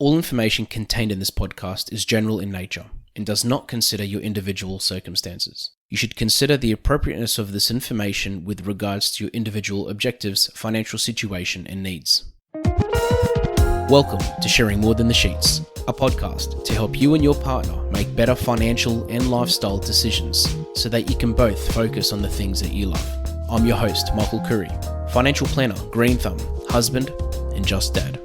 All information contained in this podcast is general in nature and does not consider your individual circumstances. You should consider the appropriateness of this information with regards to your individual objectives, financial situation, and needs. Welcome to Sharing More Than the Sheets, a podcast to help you and your partner make better financial and lifestyle decisions so that you can both focus on the things that you love. I'm your host, Michael Khouri, financial planner, green thumb, husband, and just dad.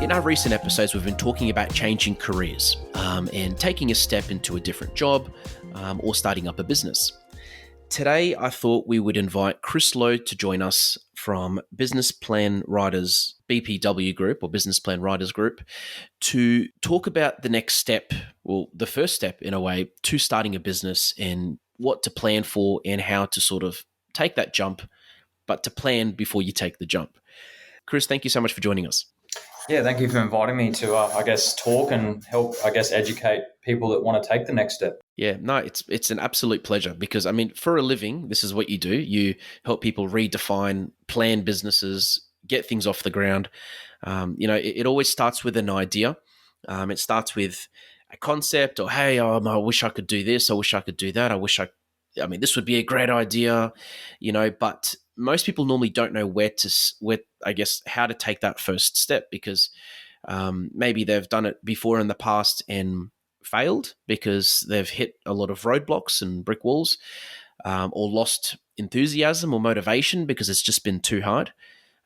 In our recent episodes, we've been talking about changing careers and taking a step into a different job or starting up a business. Today, I thought we would invite Chris Lowe to join us from Business Plan Writers BPW Group or Business Plan Writers Group to talk about the next step, well, the first step in a way, to starting a business and what to plan for and how to sort of take that jump, but to plan before you take the jump. Chris, thank you so much for joining us. Yeah, thank you for inviting me to, talk and help, educate people that want to take the next step. Yeah, no, it's an absolute pleasure because, for a living, this is what you do. You help people redefine, plan businesses, get things off the ground. It always starts with an idea. It starts with a concept or, hey, I wish I could do this. I wish I could do that. This would be a great idea, but most people normally don't know how to take that first step because maybe they've done it before in the past and failed because they've hit a lot of roadblocks and brick walls, or lost enthusiasm or motivation because it's just been too hard.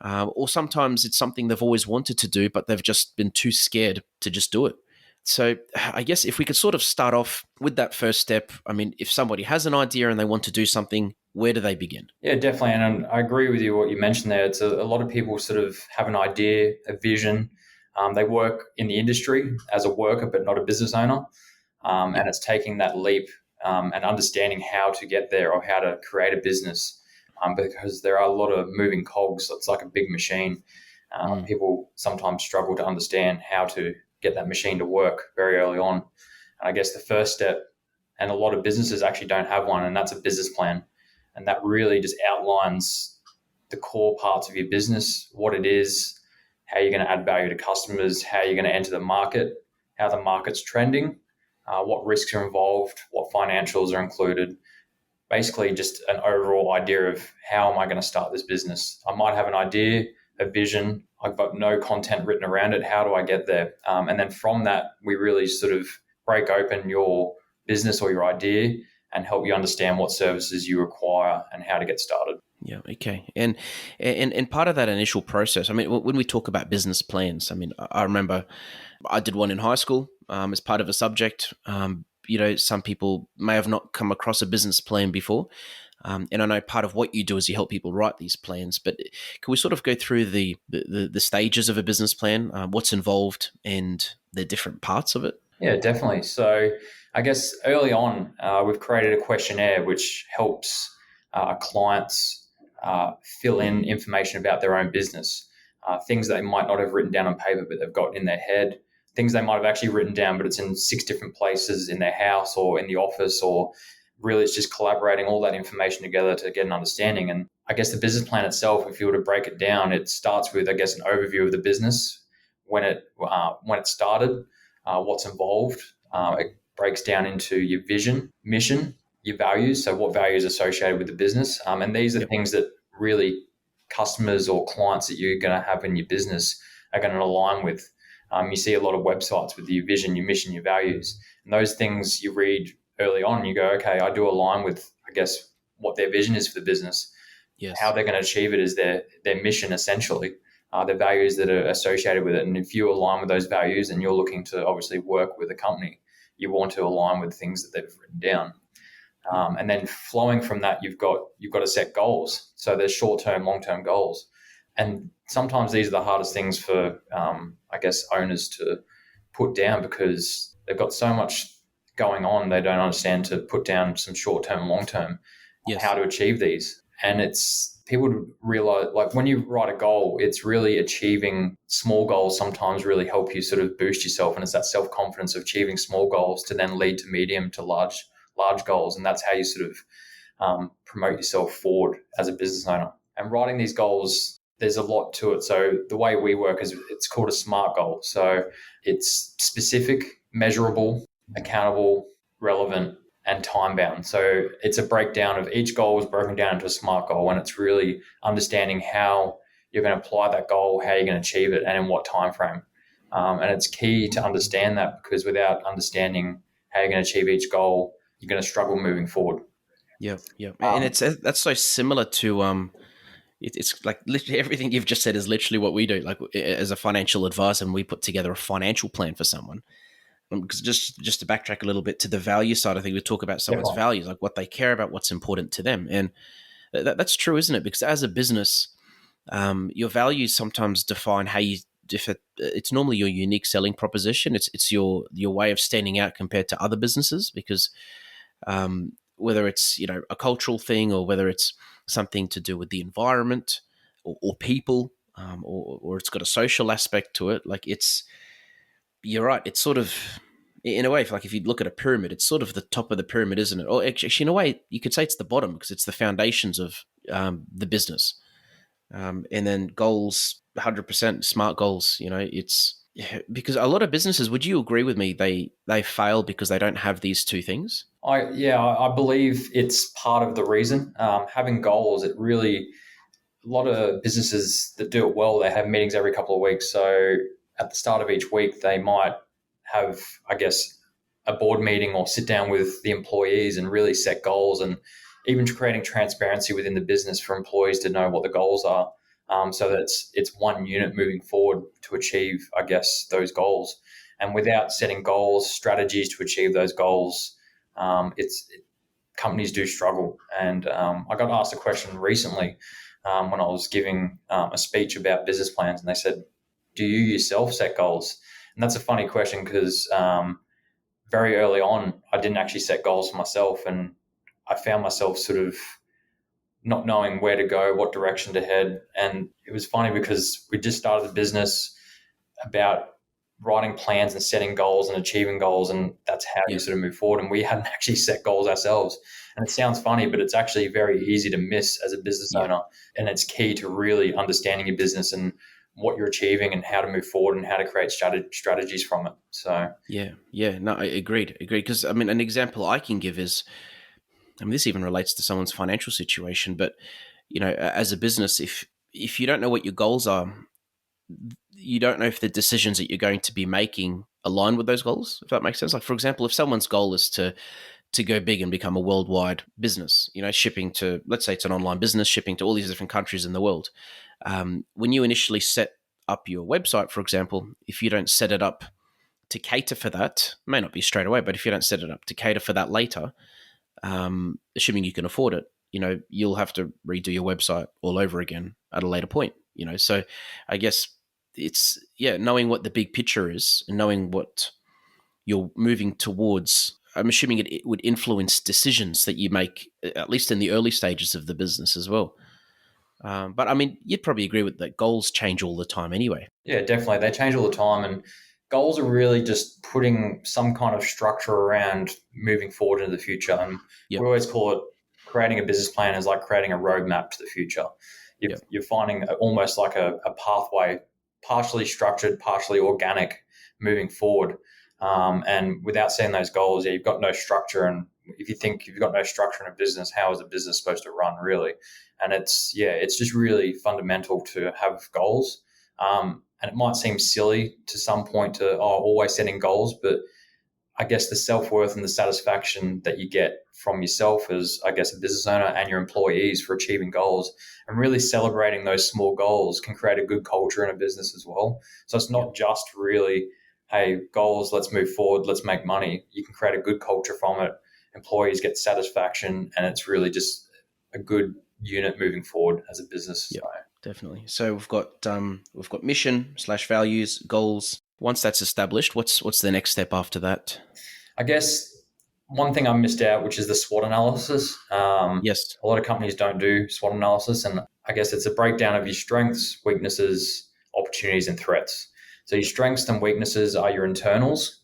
Or sometimes it's something they've always wanted to do, but they've just been too scared to just do it. So I guess if we could sort of start off with that first step, if somebody has an idea and they want to do something, where do they begin? Yeah, definitely. And I agree with you what you mentioned there. It's a lot of people sort of have an idea, a vision. They work in the industry as a worker, but not a business owner. And it's taking that leap and understanding how to get there or how to create a business because there are a lot of moving cogs. It's like a big machine. People sometimes struggle to understand how to get that machine to work very early on. I guess the first step, and a lot of businesses actually don't have one, and that's a business plan. And that really just outlines the core parts of your business, what it is, how you're going to add value to customers, how you're going to enter the market, how the market's trending, what risks are involved, what financials are included. Basically just an overall idea of how am I going to start this business. I might have an idea, a vision, I've got no content written around it. How do I get there? And then from that, we really sort of break open your business or your idea and help you understand what services you require and how to get started. Yeah, okay. And part of that initial process, when we talk about business plans, I remember I did one in high school as part of a subject. Some people may have not come across a business plan before. And I know part of what you do is you help people write these plans, but can we sort of go through the stages of a business plan, what's involved and the different parts of it? Yeah, definitely. So I guess early on, we've created a questionnaire which helps clients fill in information about their own business, things they might not have written down on paper, but they've got in their head, things they might have actually written down, but it's in 6 different places in their house or in the office, or really it's just collaborating all that information together to get an understanding. And I guess the business plan itself, if you were to break it down, it starts with, an overview of the business, when it started, what's involved. It breaks down into your vision, mission, your values. So what values are associated with the business. And these are things that really customers or clients that you're going to have in your business are going to align with. You see a lot of websites with your vision, your mission, your values. And those things you read early on, you go, okay, I do align with, what their vision is for the business. Yes. How they're going to achieve it is their mission, essentially, the values that are associated with it. And if you align with those values and you're looking to obviously work with a company, you want to align with things that they've written down. And then flowing from that, you've got to set goals. So there's short-term, long-term goals. And sometimes these are the hardest things for, owners to put down because they've got so much going on. They don't understand to put down some short-term, long-term, how to achieve these. And it's people to realize, when you write a goal, it's really achieving small goals sometimes really help you sort of boost yourself. And it's that self-confidence of achieving small goals to then lead to medium to large goals. And that's how you sort of promote yourself forward as a business owner. And writing these goals, there's a lot to it. So the way we work is it's called a SMART goal. So it's specific, measurable, accountable, relevant, and time bound. So it's a breakdown of each goal is broken down into a SMART goal, and it's really understanding how you're going to apply that goal, how you're going to achieve it, and in what time frame. And it's key to understand that, because without understanding how you're going to achieve each goal, you're going to struggle moving forward. Yeah, yeah, and Um, it's that's so similar to it's like literally everything you've just said is literally what we do. Like as a financial advisor, and we put together a financial plan for someone. Because just to backtrack a little bit to the value side, I think we talk about someone's Definitely. values, like what they care about, what's important to them, and that's true, isn't it? Because as a business, your values sometimes define how you. It's normally your unique selling proposition. It's your way of standing out compared to other businesses, because whether it's a cultural thing, or whether it's something to do with the environment, or people, or it's got a social aspect to it. Like you're right. It's sort of, in a way, like if you look at a pyramid, it's sort of the top of the pyramid, isn't it? Or actually, in a way, you could say it's the bottom, because it's the foundations of the business. And then goals, 100% smart goals. It's because a lot of businesses. Would you agree with me? They fail because they don't have these two things. I believe it's part of the reason. Having goals, it really, a lot of businesses that do it well, they have meetings every couple of weeks. So at the start of each week, they might have, I guess, a board meeting or sit down with the employees and really set goals, and even creating transparency within the business for employees to know what the goals are, so that it's one unit moving forward to achieve, I guess, those goals. And without setting goals, strategies to achieve those goals, companies do struggle. And I got asked a question recently when I was giving a speech about business plans, and they said, "Do you yourself set goals?" And that's a funny question, because very early on, I didn't actually set goals for myself, and I found myself sort of not knowing where to go, what direction to head. And it was funny because we just started the business about writing plans and setting goals and achieving goals, and that's how you Yeah, sort of move forward. And we hadn't actually set goals ourselves. And it sounds funny, but it's actually very easy to miss as a business yeah, owner. And it's key to really understanding your business and what you're achieving and how to move forward and how to create strategies from it. So, yeah, yeah. No, I agreed. Because I mean, an example I can give is, I mean, this even relates to someone's financial situation. But as a business, if you don't know what your goals are, you don't know if the decisions that you're going to be making align with those goals. If that makes sense. Like, for example, if someone's goal is to go big and become a worldwide business, shipping to, let's say it's an online business, shipping to all these different countries in the world. When you initially set up your website, for example, if you don't set it up to cater for that, it may not be straight away, but if you don't set it up to cater for that later, assuming you can afford it, you'll have to redo your website all over again at a later point. So I guess it's, knowing what the big picture is and knowing what you're moving towards. I'm assuming it would influence decisions that you make, at least in the early stages of the business as well. But I mean, you'd probably agree with that. Goals change all the time anyway. yeah, definitely. They change all the time. And goals are really just putting some kind of structure around moving forward into the future. And Yep. we always call it, creating a business plan is like creating a roadmap to the future. Yep. You're finding almost like a pathway, partially structured, partially organic, moving forward. And without setting those goals, you've got no structure. And if you think you've got no structure in a business, how is a business supposed to run, really? And it's just really fundamental to have goals. And it might seem silly to some point to always setting goals, but I guess the self-worth and the satisfaction that you get from yourself as, I guess, a business owner and your employees for achieving goals, and really celebrating those small goals can create a good culture in a business as well. So it's Yep. not just really, hey, goals, let's move forward, let's make money. You can create a good culture from it. Employees get satisfaction, and it's really just a good unit moving forward as a business. Yep. So, Definitely. So we've got mission / values, goals. Once that's established, what's the next step after that? I guess one thing I missed out, which is the SWOT analysis. Yes. A lot of companies don't do SWOT analysis, and I guess it's a breakdown of your strengths, weaknesses, opportunities, and threats. So your strengths and weaknesses are your internals.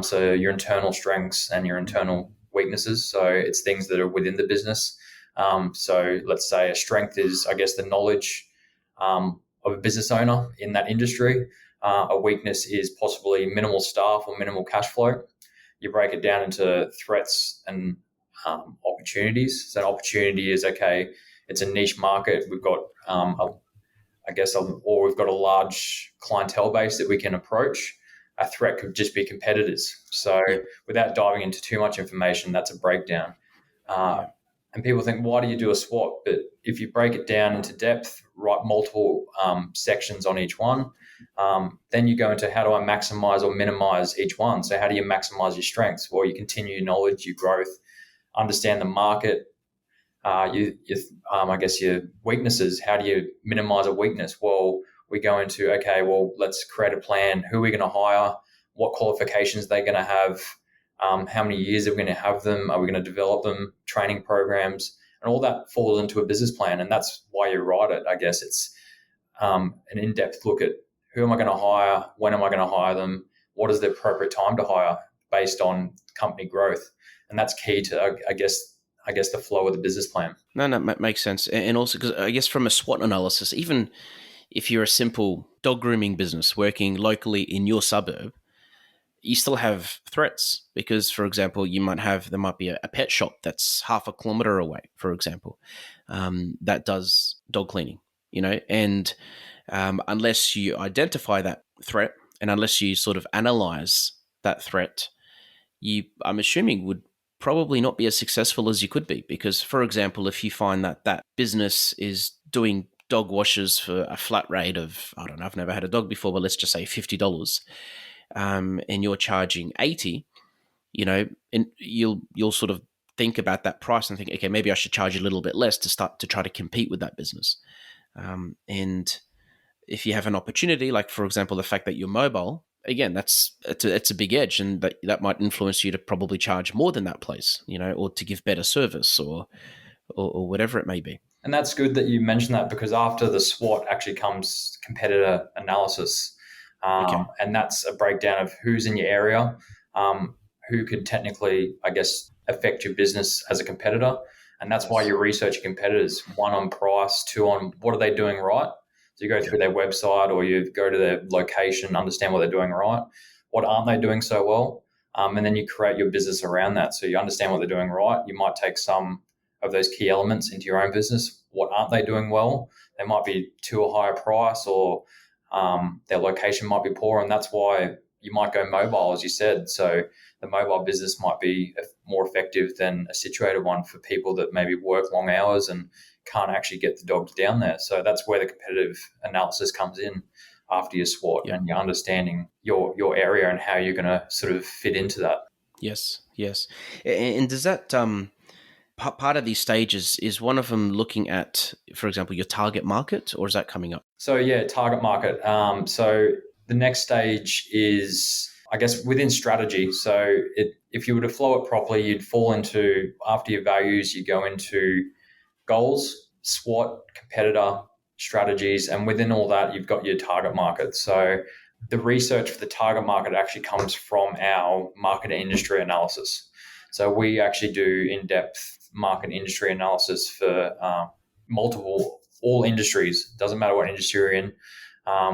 So your internal strengths and your internal weaknesses. So it's things that are within the business. So let's say a strength is, I guess, the knowledge of a business owner in that industry. A weakness is possibly minimal staff or minimal cash flow. You break it down into threats and opportunities. So an opportunity is, okay, it's a niche market. We've got or we've got a large clientele base that we can approach. A threat could just be competitors. So Yeah. without diving into too much information, that's a breakdown. Uh, Yeah. and people think, why do you do a SWOT? But if you break it down into depth, write multiple sections on each one, then you go into how do I maximize or minimize each one? So how do you maximize your strengths? Well, you continue your knowledge, your growth, understand the market, I guess your weaknesses. How do you minimize a weakness? Well, we go into, okay, well, let's create a plan. Who are we going to hire? What qualifications they're going to have? How many years are we going to have them? Are we going to develop them? Training programs, and all that falls into a business plan. And that's why you write it. I guess it's an in-depth look at who am I going to hire? When am I going to hire them? What is the appropriate time to hire based on company growth? And that's key to, I guess the flow of the business plan. No, makes sense. And also, because I guess from a SWOT analysis, even if you're a simple dog grooming business working locally in your suburb, you still have threats because, for example, there might be a pet shop that's half a kilometer away, for example, that does dog cleaning, and unless you identify that threat and unless you sort of analyze that threat, I'm assuming, would probably not be as successful as you could be. Because, for example, if you find that that business is doing dog washes for a flat rate of, I don't know, I've never had a dog before, but let's just say $50, and you're charging 80, and you'll sort of think about that price and think, okay, maybe I should charge a little bit less to start to try to compete with that business. And if you have an opportunity, like, for example, the fact that you're mobile, again, it's a big edge, and that might influence you to probably charge more than that place, or to give better service or whatever it may be. And that's good that you mentioned that, because after the SWOT actually comes competitor analysis. Okay. And that's a breakdown of who's in your area, who could technically, I guess, affect your business as a competitor. And that's why you research your competitors, one on price, two on what are they doing right. So you go through their website or you go to their location, understand what they're doing right, what aren't they doing so well, and then you create your business around that. So you understand what they're doing right. You might take some of those key elements into your own business. What aren't they doing well? They might be to a higher price, or their location might be poor, and that's why you might go mobile, as you said. So the mobile business might be more effective than a situated one for people that maybe work long hours and can't actually get the dogs down there. So that's where the competitive analysis comes in after your SWOT, and you're understanding your area and how you're going to sort of fit into that. Yes. And does that part of these stages, is one of them looking at, for example, your target market, or is that coming up? So target market. So the next stage is, I guess, within strategy. So if you were to flow it properly, you'd fall into, after your values, you go into goals, SWOT, competitor, strategies, and within all that, you've got your target market. So the research for the target market actually comes from our market industry analysis. So we actually do in-depth market industry analysis for all industries. Doesn't matter what industry you're in,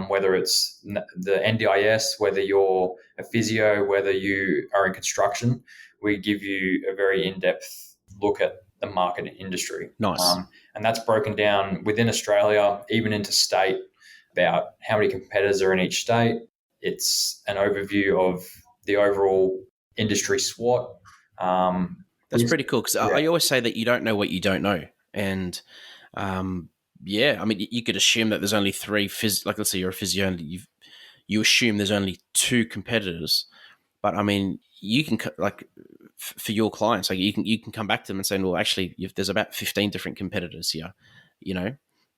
whether it's the NDIS, whether you're a physio, whether you are in construction. We give you a very in-depth look at the market industry. Nice. And that's broken down within Australia, even into state, about how many competitors are in each state. It's an overview of the overall industry SWOT. That's pretty cool, because I always say that you don't know what you don't know. And I mean, you could assume that there's only three, like let's say you're a physio and you assume there's only two competitors. But I mean, you can, like, for your clients, like you can come back to them and say, well, actually, there's about 15 different competitors here.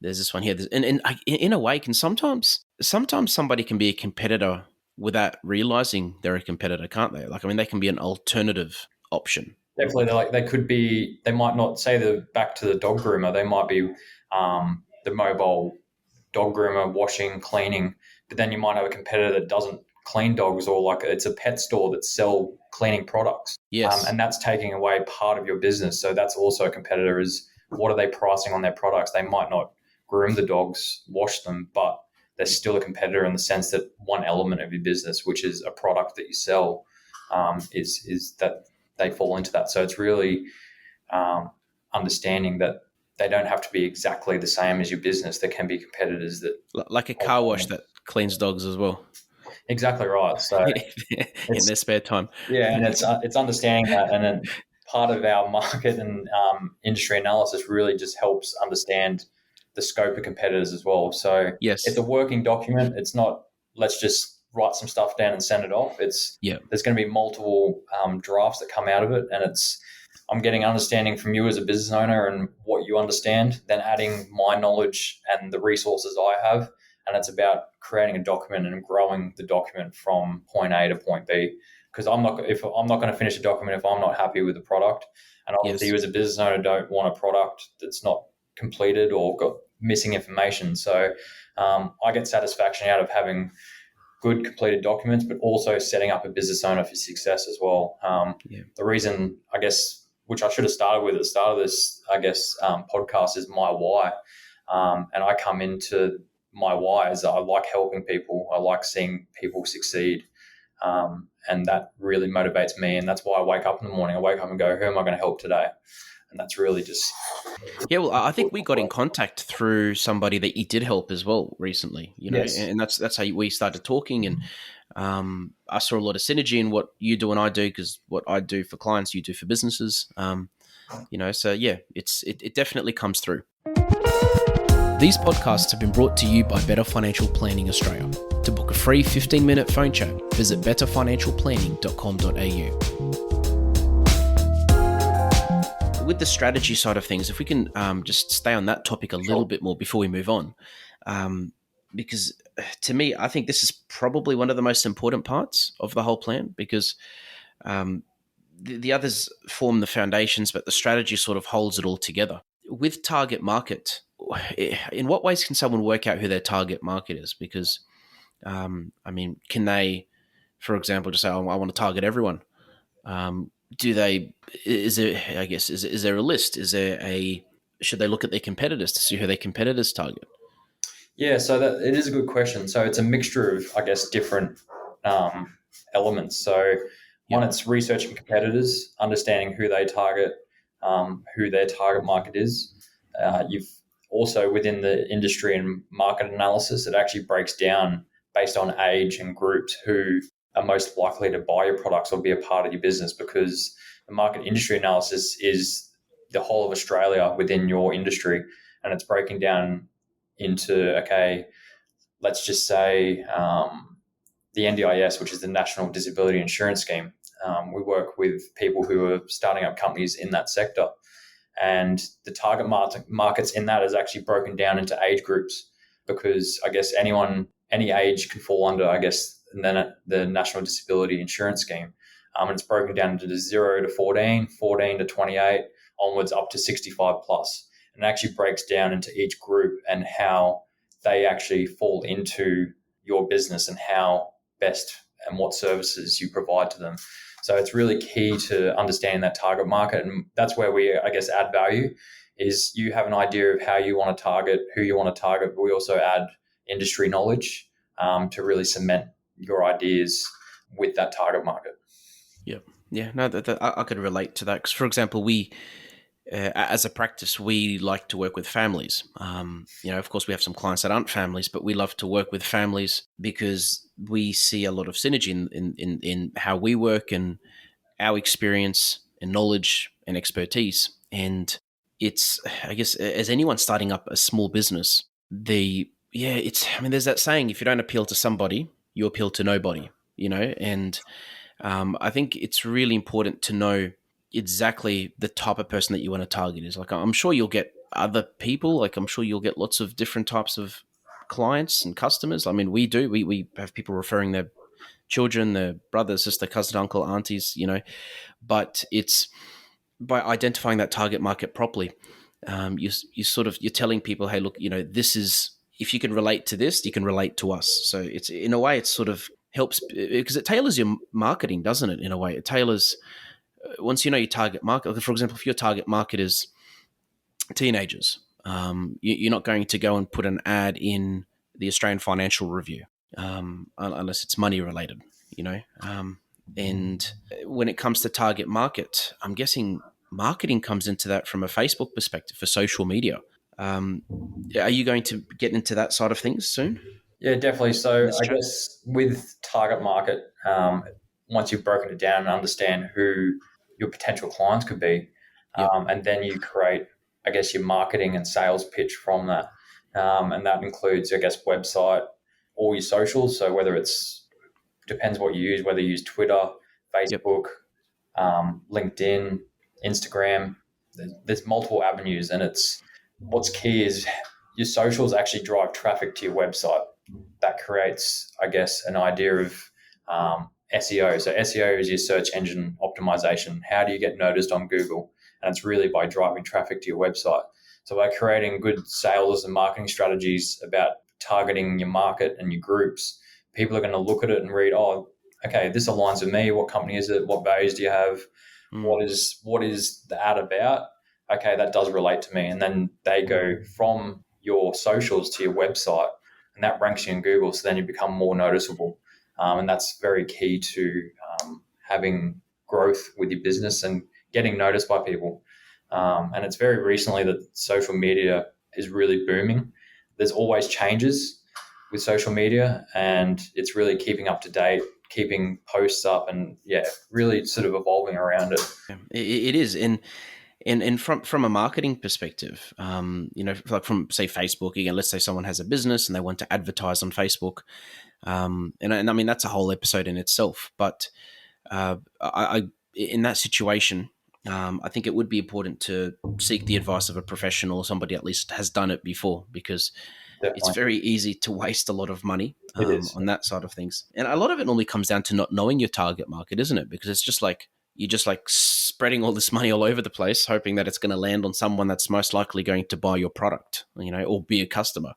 There's this one here, and in a way, sometimes somebody can be a competitor without realizing they're a competitor, can't they? Like, I mean, they can be an alternative option. Definitely, they might not say back to the dog groomer. They might be the mobile dog groomer, washing, cleaning. But then you might have a competitor that doesn't clean dogs, or like it's a pet store that sell cleaning products. Yes. And that's taking away part of your business. So that's also a competitor, is what are they pricing on their products? They might not groom the dogs, wash them, but they're still a competitor in the sense that one element of your business, which is a product that you sell, is that they fall into that. So it's really understanding that they don't have to be exactly the same as your business. There can be competitors that Like a car wash that cleans dogs as well. exactly right. So In their spare time. yeah, and it's understanding that, and then part of our market and industry analysis really just helps understand the scope of competitors as well. So it's Yes. a working document. It's not let's just write some stuff down and send it off. It's Yeah. there's going to be multiple drafts that come out of it, and I'm getting understanding from you as a business owner and what you understand, then adding my knowledge and the resources I have, and it's about creating a document and growing the document from point A to point B. Because I'm not going to finish a document if I'm not happy with the product, and obviously Yes. you as a business owner don't want a product that's not completed or got missing information. So I get satisfaction out of having good completed documents, but also setting up a business owner for success as well. The reason, I guess, which I should have started with at the start of this, I guess, podcast is my why. And I come into my why is I like helping people. I like seeing people succeed. And that really motivates me. And that's why I wake up in the morning. I wake up and go, who am I going to help today? And that's really just... Yeah, well, I think we got in contact through somebody that you did help as well recently, Yes. and that's how we started talking. And I saw a lot of synergy in what you do and I do, because what I do for clients, you do for businesses. So yeah, it definitely comes through. These podcasts have been brought to you by Better Financial Planning Australia. To book a free 15-minute phone chat, visit betterfinancialplanning.com.au. With the strategy side of things, if we can just stay on that topic a little bit more before we move on, because to me, I think this is probably one of the most important parts of the whole plan, because the others form the foundations, but the strategy sort of holds it all together. With target market, in what ways can someone work out who their target market is? Because, can they, for example, just say, oh, I want to target everyone? Is there a list? Should they look at their competitors to see who their competitors target? Yeah, so that it is a good question. So it's a mixture of, I guess, different elements. So one, it's researching competitors, understanding who they target, who their target market is. You've also, within the industry and market analysis, it actually breaks down based on age and groups who are most likely to buy your products or be a part of your business, because the market industry analysis is the whole of Australia within your industry, and it's breaking down into, okay, let's just say the NDIS, which is the National Disability Insurance Scheme. We work with people who are starting up companies in that sector. And the target markets in that is actually broken down into age groups, because I guess any age can fall under, I guess, the National Disability Insurance Scheme. And it's broken down into 0 to 14, 14 to 28, onwards up to 65 plus. And it actually breaks down into each group and how they actually fall into your business and how best and what services you provide to them. So it's really key to understanding that target market. And that's where we, I guess, add value, is you have an idea of how you want to target, who you want to target, but we also add industry knowledge to really cement your ideas with that target market. Yeah. No, I could relate to that, because, for example, we, as a practice, we like to work with families. Of course, we have some clients that aren't families, but we love to work with families because we see a lot of synergy in how we work and our experience and knowledge and expertise. And it's, I guess, as anyone starting up a small business, there's that saying, if you don't appeal to somebody, you appeal to nobody, and I think it's really important to know exactly the type of person that you want to target is. Like, I'm sure you'll get other people, like I'm sure you'll get lots of different types of clients and customers. I mean, we do, we have people referring their children, their brother, sister, cousin, uncle, aunties, but it's by identifying that target market properly. You're telling people, hey, look, this is, if you can relate to this, you can relate to us. So it's, in a way, it sort of helps, because it tailors your marketing, doesn't it? In a way, it tailors, once you know your target market. For example, if your target market is teenagers. You're not going to go and put an ad in the Australian Financial Review unless it's money related, you know. And when it comes to target market, I'm guessing marketing comes into that from a Facebook perspective for social media. Um, are you going to get into that side of things soon Yeah, definitely. in So this I chat? guess with target market, once you've broken it down and understand who your potential clients could be, Yep. and then you create, I guess, your marketing and sales pitch from that. And that includes, I guess, website, all your socials. So whether it's, depends what you use, whether you use Twitter, Yep. Facebook, LinkedIn, Instagram. There's multiple avenues, and it's what's key is your socials actually drive traffic to your website. That creates, I guess, an idea of SEO. So SEO is your search engine optimization. How do you get noticed on Google? And it's really by driving traffic to your website. So by creating good sales and marketing strategies about targeting your market and your groups, people are going to look at it and read, oh, okay, this aligns with me. What company is it? What values do you have? Mm. What is the ad about? Okay, that does relate to me. And then they go from your socials to your website, and that ranks you in Google. So then you become more noticeable, and that's very key to having growth with your business and getting noticed by people. And it's very recently that social media is really booming. There's always changes with social media, and it's really keeping up to date, keeping posts up, and yeah, really sort of evolving around it. Yeah, it is, and from a marketing perspective, like from say Facebook again. Let's say someone has a business and they want to advertise on Facebook, and I mean that's a whole episode in itself. But I in that situation, I think it would be important to seek the advice of a professional or somebody at least has done it before, because it's Definitely, very easy to waste a lot of money it is. on that side of things. And a lot of it normally comes down to not knowing your target market, isn't it? Because it's just like you're just like spreading all this money all over the place, hoping that it's going to land on someone that's most likely going to buy your product, or be a customer.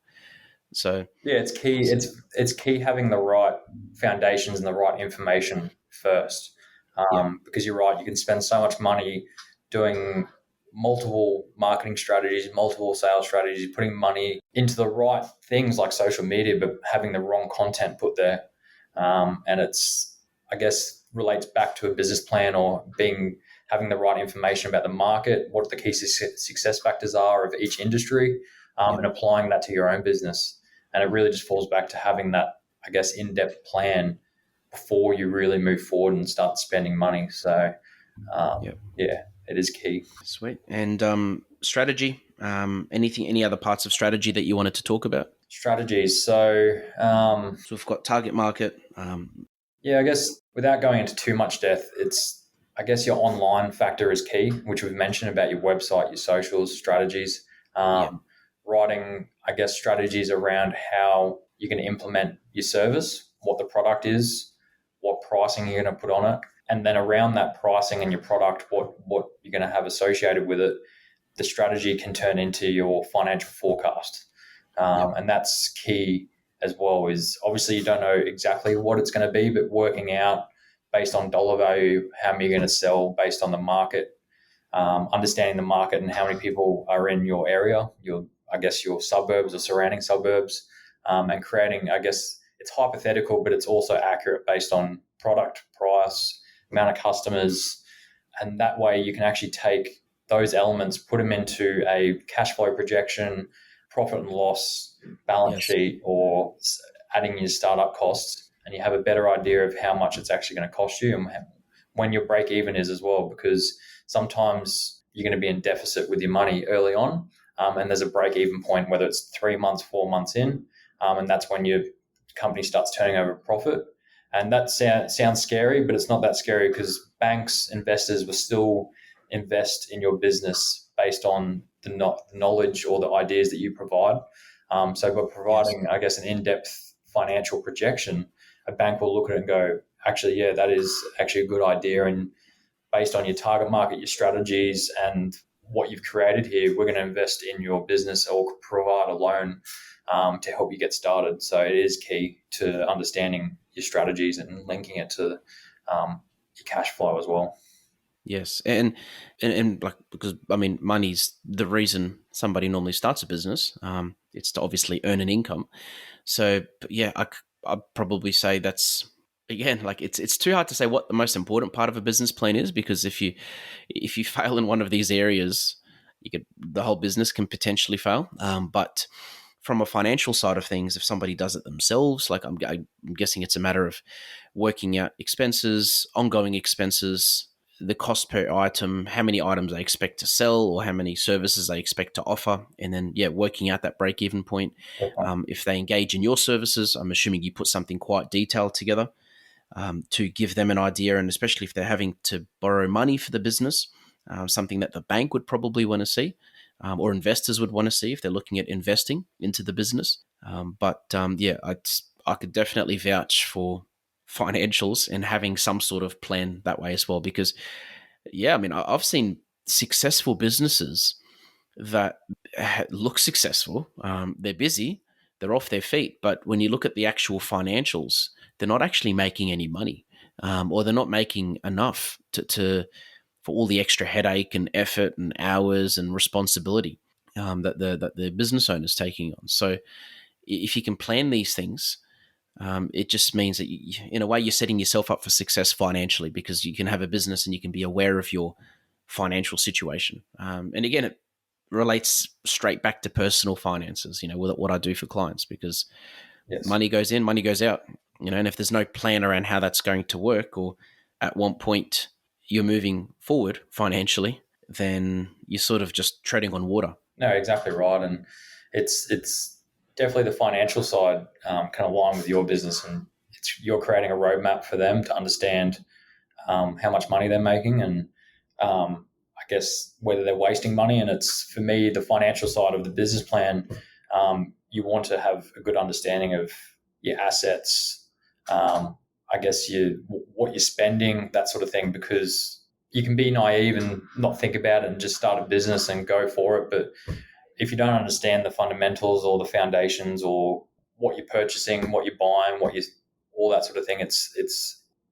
So, Yeah, it's key. so It's key having the right foundations and the right information first, yeah, because you're right. You can spend so much money doing multiple marketing strategies, multiple sales strategies, putting money into the right things like social media, but having the wrong content put there. And it's, I guess, relates back to a business plan or having the right information about the market, what the key success factors are of each industry, yeah. and applying that to your own business. And it really just falls back to having that, I guess, in-depth plan before you really move forward and start spending money. So, Yeah. yeah, it is key. Sweet. And strategy. Any other parts of strategy that you wanted to talk about? Strategies. So, So we've got target market. yeah, I guess without going into too much depth, I guess your online factor is key, which we've mentioned about your website, your socials, strategies, Yeah. writing, I guess, strategies around how you're going to implement your service, what the product is, what pricing you're going to put on it, and then around that pricing and your product, what you're going to have associated with it, the strategy can turn into your financial forecast. Yeah. And that's key as well, is obviously you don't know exactly what it's going to be, but working out based on dollar value, how many you're going to sell based on the market, understanding the market and how many people are in your area, I guess your suburbs or surrounding suburbs, and creating, I guess it's hypothetical, but it's also accurate based on product, price, amount of customers. And that way you can actually take those elements, put them into a cash flow projection, profit and loss, balance Yes. sheet, or adding your startup costs, and you have a better idea of how much it's actually going to cost you and when your break even is as well, because sometimes you're going to be in deficit with your money early on, and there's a break even point, whether it's 3 months, 4 months in, and that's when your company starts turning over a profit. And that sounds scary, but it's not that scary, because banks, investors will still invest in your business based on the knowledge or the ideas that you provide. So by Yes. providing, I guess, an in-depth financial projection, a bank will look at it and go, actually, yeah, that is actually a good idea. And based on your target market, your strategies, and what you've created here, we're going to invest in your business or provide a loan to help you get started. So it is key to understanding your strategies and linking it to your cash flow as well. Yes, and like, because I mean, money's the reason somebody normally starts a business. It's to obviously earn an income. So but yeah, I'd probably say that's, again, like, it's too hard to say what the most important part of a business plan is, because if you fail in one of these areas, the whole business can potentially fail. But from a financial side of things, if somebody does it themselves, like I'm guessing it's a matter of working out expenses, ongoing expenses, the cost per item, how many items they expect to sell, or how many services they expect to offer, and then working out that break even point. Okay. If they engage in your services, I'm assuming you put something quite detailed together to give them an idea, and especially if they're having to borrow money for the business, something that the bank would probably want to see, or investors would want to see if they're looking at investing into the business. I could definitely vouch for financials and having some sort of plan that way as well, because I mean, I've seen successful businesses that look successful. They're busy, they're off their feet, but when you look at the actual financials, they're not actually making any money, or they're not making enough to for all the extra headache and effort and hours and responsibility that the business owner is taking on. So if you can plan these things, it just means that in a way, you're setting yourself up for success financially, because you can have a business and you can be aware of your financial situation. And again, it relates straight back to personal finances, what I do for clients, because Yes. money goes in, money goes out, and if there's no plan around how that's going to work, or at what point you're moving forward financially, then you're sort of just treading on water. No, exactly right. And it's definitely the financial side can align with your business, and you're creating a roadmap for them to understand how much money they're making, and I guess whether they're wasting money. And it's, for me, the financial side of the business plan. You want to have a good understanding of your assets, I guess what you're spending, that sort of thing, because you can be naive and not think about it and just start a business and go for it. But if you don't understand the fundamentals or the foundations, or what you're purchasing, what you're buying, all that sort of thing, it's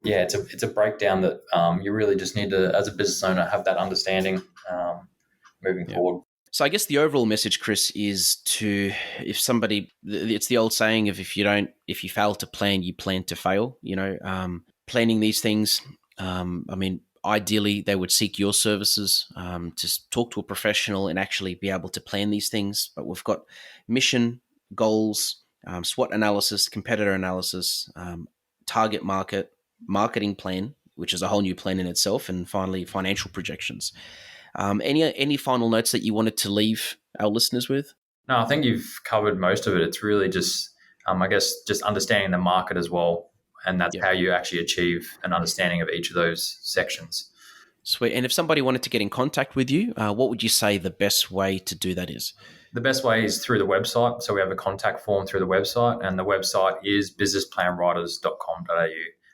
a breakdown that you really just need to, as a business owner, have that understanding moving forward. So I guess the overall message, Chris, is it's the old saying of, if you fail to plan, you plan to fail. Planning these things. I mean, ideally, they would seek your services to talk to a professional and actually be able to plan these things. But we've got mission, goals, SWOT analysis, competitor analysis, target market, marketing plan, which is a whole new plan in itself, and finally, financial projections. Any final notes that you wanted to leave our listeners with? No, I think you've covered most of it. It's really just, I guess, just understanding the market as well. And that's how you actually achieve an understanding of each of those sections. Sweet. And if somebody wanted to get in contact with you, what would you say the best way to do that is? The best way is through the website. So we have a contact form through the website, and the website is businessplanwriters.com.au.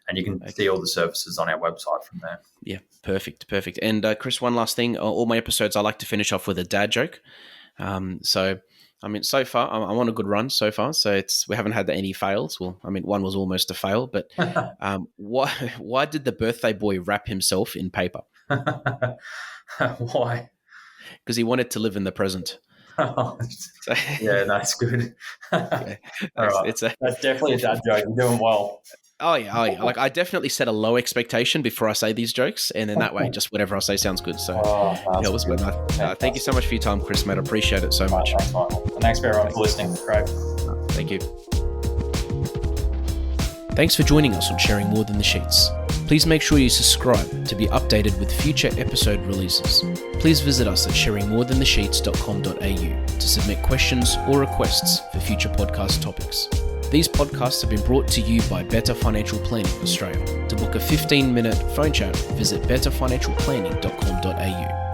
And you can see all the services on our website from there. Yeah, perfect. And Chris, one last thing. All my episodes, I like to finish off with a dad joke. So, I mean, so far, I'm on a good run so far. So we haven't had any fails. Well, I mean, one was almost a fail. But why did the birthday boy wrap himself in paper? Why? Because he wanted to live in the present. Yeah, that's good. Yeah, that's definitely a dad joke. You're doing well. Oh yeah. Like, I definitely set a low expectation before I say these jokes, and then that way, just whatever I say sounds good. So, it was good. Thank you so much for your time, Chris, mate. I appreciate it so much. Thanks, Michael. And thanks for everyone for listening. Great. Thank you. Thanks for joining us on Sharing More Than the Sheets. Please make sure you subscribe to be updated with future episode releases. Please visit us at sharingmorethanthesheets.com.au to submit questions or requests for future podcast topics. These podcasts have been brought to you by Better Financial Planning Australia. To book a 15-minute phone chat, visit betterfinancialplanning.com.au.